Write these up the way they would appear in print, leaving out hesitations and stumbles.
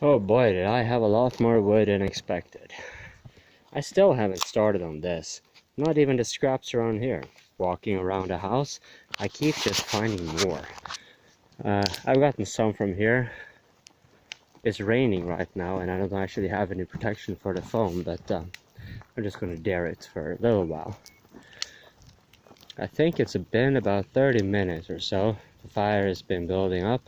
Oh boy, did I have a lot more wood than expected. I still haven't started on this. Not even the scraps around here. Walking around the house, I keep just finding more. I've gotten some from here. It's raining right now and I don't actually have any protection for the phone, but I'm just gonna dare it for a little while. I think it's been about 30 minutes or so. The fire has been building up.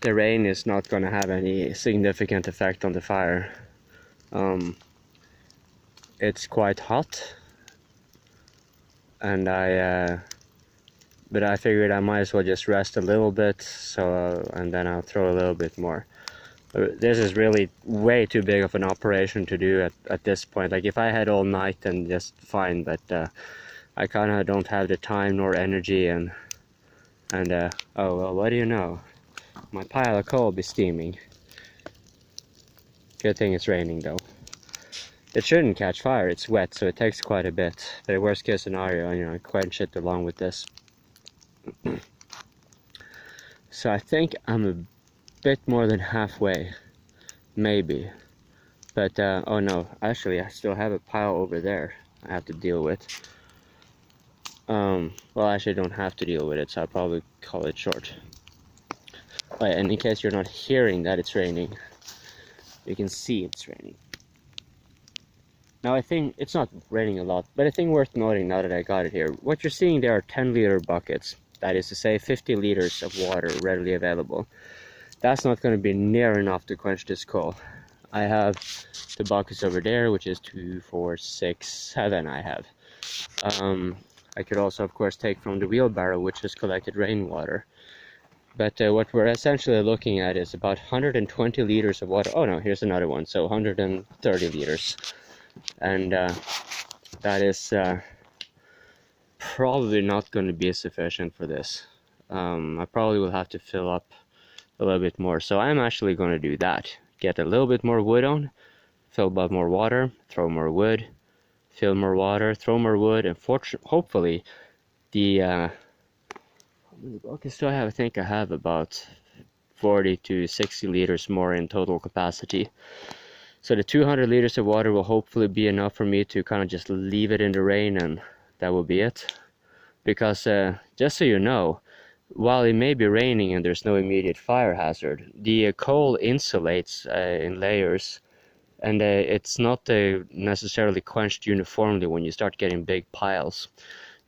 The rain is not going to have any significant effect on the fire. It's quite hot, and but I figured I might as well just rest a little bit, so and then I'll throw a little bit more. This is really way too big of an operation to do at this point. Like if I had all night, then just fine, but I kind of don't have the time nor energy, and oh well, what do you know? My pile of coal will be steaming. Good thing it's raining though. It shouldn't catch fire, it's wet, so it takes quite a bit. But worst case scenario, you know, quench it along with this. So I think I'm a bit more than halfway, maybe. But, oh no, actually I still have a pile over there I have to deal with. Well, I actually don't have to deal with it, so I'll probably call it short. Oh yeah, and in case you're not hearing that it's raining, you can see it's raining. Now I think it's not raining a lot, but I think worth noting now that I got it here, what you're seeing there are 10-liter buckets. That is to say 50 liters of water readily available. That's not going to be near enough to quench this coal. I have the buckets over there, which is 2, 4, 6, 7 I have. I could also of course take from the wheelbarrow, which has collected rainwater. But what we're essentially looking at is about 120 liters of water. Oh no, here's another one, so 130 liters. And that is probably not going to be sufficient for this. I probably will have to fill up a little bit more, so I'm actually going to do that. Get a little bit more wood on, fill up more water, throw more wood, fill more water, throw more wood, and hopefully the buckets do I have? I think I have about 40 to 60 liters more in total capacity. So the 200 liters of water will hopefully be enough for me to kind of just leave it in the rain, and that will be it. Because just so you know, while it may be raining and there's no immediate fire hazard, the coal insulates in layers, and it's not necessarily quenched uniformly when you start getting big piles.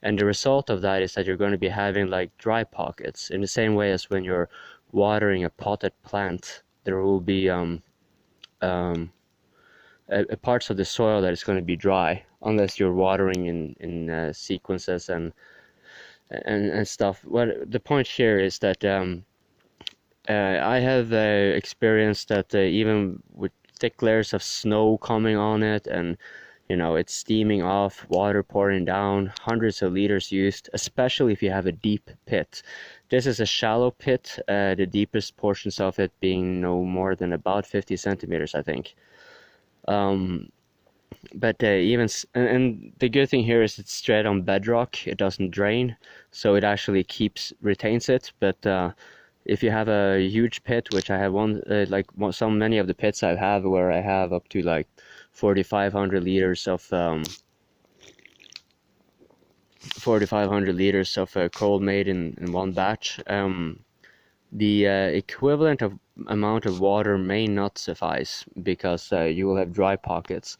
And the result of that is that you're going to be having like dry pockets, in the same way as when you're watering a potted plant. There will be parts of the soil that is going to be dry, unless you're watering in sequences and stuff. What the point here is that I have experienced that even with thick layers of snow coming on it, and you know, it's steaming off, water pouring down, hundreds of liters used, especially if you have a deep pit. This is a shallow pit, the deepest portions of it being no more than about 50 centimeters, I think. But even and the good thing here is it's straight on bedrock. It doesn't drain, so it actually retains it. But if you have a huge pit, which I have one, so many of the pits I have, where I have up to like 4,500 liters of 4,500 liters of coal made in one batch, the equivalent of amount of water may not suffice, because you will have dry pockets.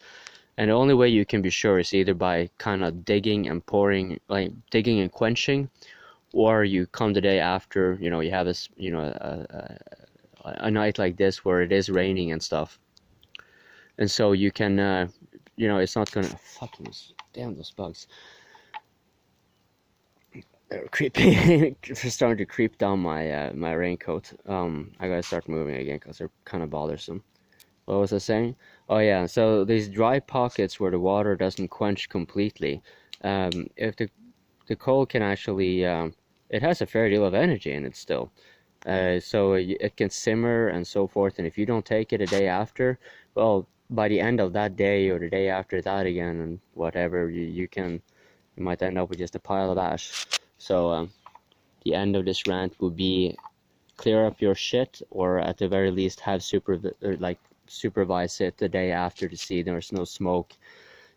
And the only way you can be sure is either by kind of digging and pouring, like digging and quenching, or you come the day after, you know, you have this, you know, a night like this where it is raining and stuff. And so you can, you know, it's not gonna, fucking, damn those bugs. They're creepy, starting to creep down my my raincoat. I gotta start moving again because they're kind of bothersome. What was I saying? Oh yeah, so these dry pockets where the water doesn't quench completely, if the coal can actually, it has a fair deal of energy in it still, so it can simmer and so forth. And if you don't take it a day after, well, by the end of that day or the day after that again, and whatever, you might end up with just a pile of ash. So the end of this rant will be clear up your shit, or at the very least have supervise it the day after to see there's no smoke.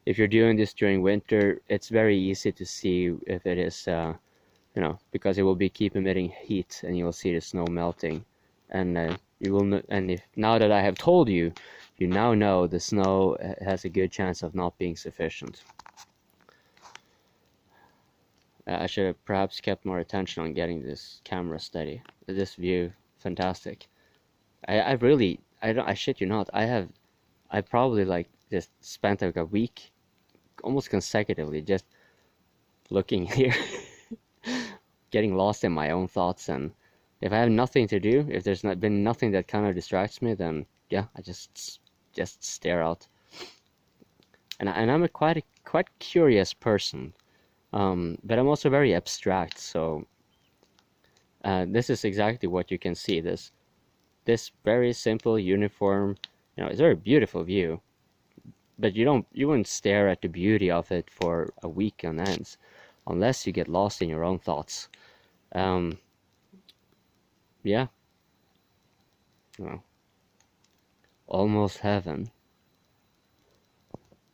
If you're doing this during winter, it's very easy to see if it is, you know, because it will keep emitting heat, and you'll see the snow melting. And you will, and if now that I have told you, you now know the snow has a good chance of not being sufficient. I should have perhaps kept more attention on getting this camera steady. This view, fantastic. I shit you not, I probably like just spent like a week almost consecutively just looking here, getting lost in my own thoughts. And if I have nothing to do, if there's not been nothing that kind of distracts me, then yeah, I just stare out. And I'm a quite curious person, but I'm also very abstract. So this is exactly what you can see. This very simple, uniform, you know, it's a very beautiful view. But you wouldn't stare at the beauty of it for a week on end, unless you get lost in your own thoughts. Yeah. Well, almost heaven.